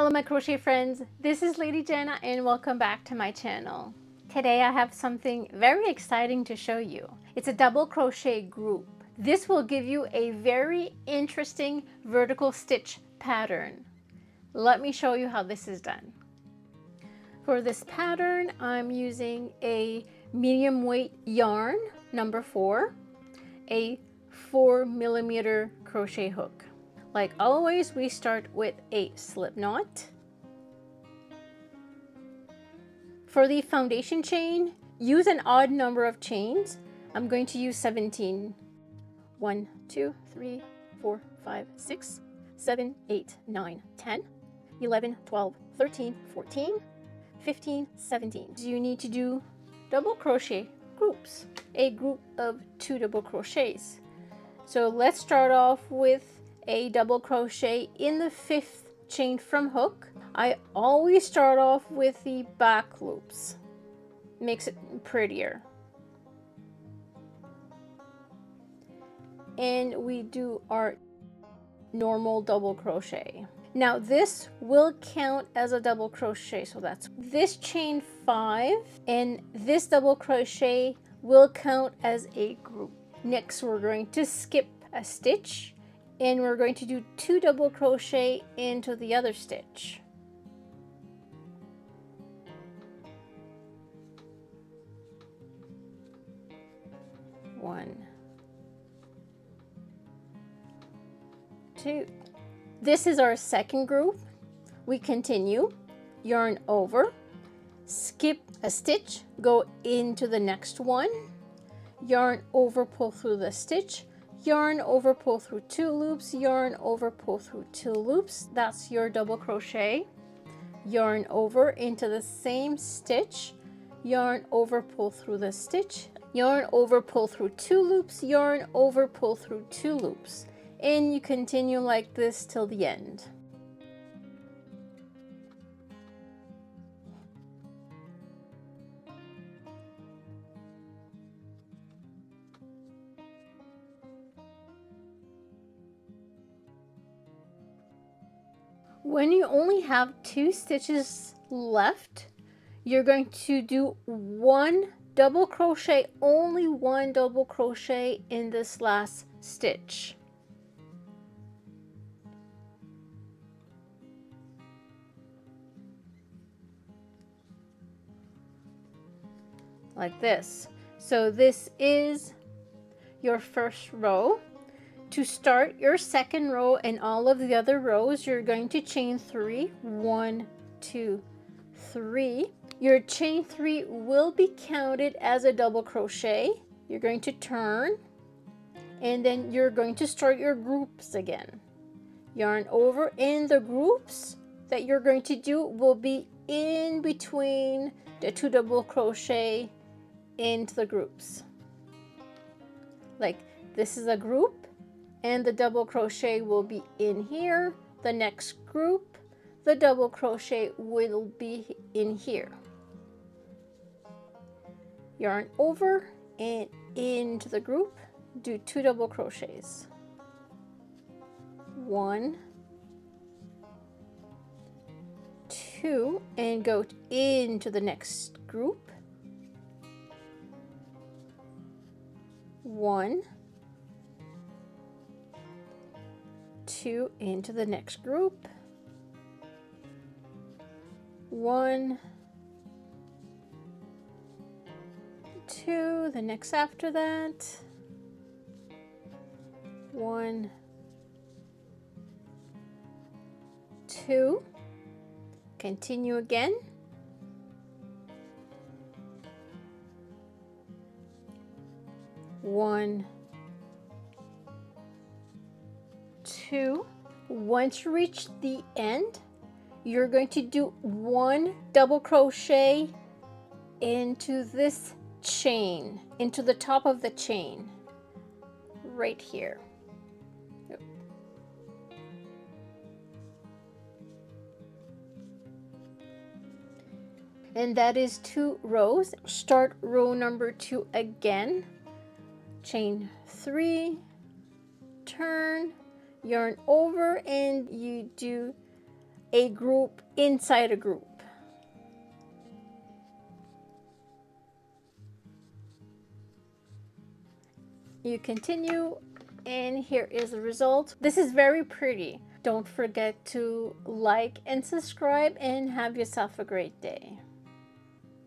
Hello my crochet friends, this is Lady Jenna and welcome back to my channel. Today I have something very exciting to show you. It's a double crochet group. This will give you a very interesting vertical stitch pattern. Let me show you how this is done. For this pattern, I'm using a medium weight yarn, number 4, a 4mm crochet hook. Like always, we start with a slip knot. For the foundation chain, use an odd number of chains. I'm going to use 17. 1, 2, 3, 4, 5, 6, 7, 8, 9, 10, 11, 12, 13, 14, 15, 17. So you need to do double crochet groups, a group of 2 double crochets. So let's start off with a double crochet in the 5th chain from hook. I always start off with the back loops. Makes it prettier. And we do our normal double crochet. Now this will count as a double crochet, so that's this chain 5 and this double crochet will count as a group. Next we're going to skip a stitch and we're going to do 2 double crochet into the other stitch. One, 2. This is our second group. We continue, yarn over, skip a stitch, go into the next one, yarn over, pull through the stitch, yarn over, pull through 2 loops, yarn over, pull through 2 loops. That's your double crochet. Yarn over into the same stitch, yarn over, pull through the stitch, yarn over, pull through 2 loops, yarn over, pull through 2 loops. And you continue like this till the end. When you only have 2 stitches left, you're going to do 1 double crochet, only 1 double crochet in this last stitch. Like this. So this is your first row. To start your second row and all of the other rows, you're going to chain 3. 1, 2, 3. Your chain 3 will be counted as a double crochet. You're going to turn and then you're going to start your groups again. Yarn over, and the groups that you're going to do will be in between the 2 double crochet into the groups. Like this is a group and the double crochet will be in here. The next group, the double crochet will be in here. Yarn over and into the group, do 2 double crochets. 1, 2, and go into the next group. 1, 2, into the next group. 1, 2, the next after that. 1, 2, continue again. 1, 2. Once you reach the end, you're going to do 1 double crochet into this chain, into the top of the chain, right here. And that is 2 rows. Start row number 2 again. Chain 3, turn, yarn over, and you do a group inside a group. You continue, and here is the result. This is very pretty. Don't forget to like and subscribe, and have yourself a great day.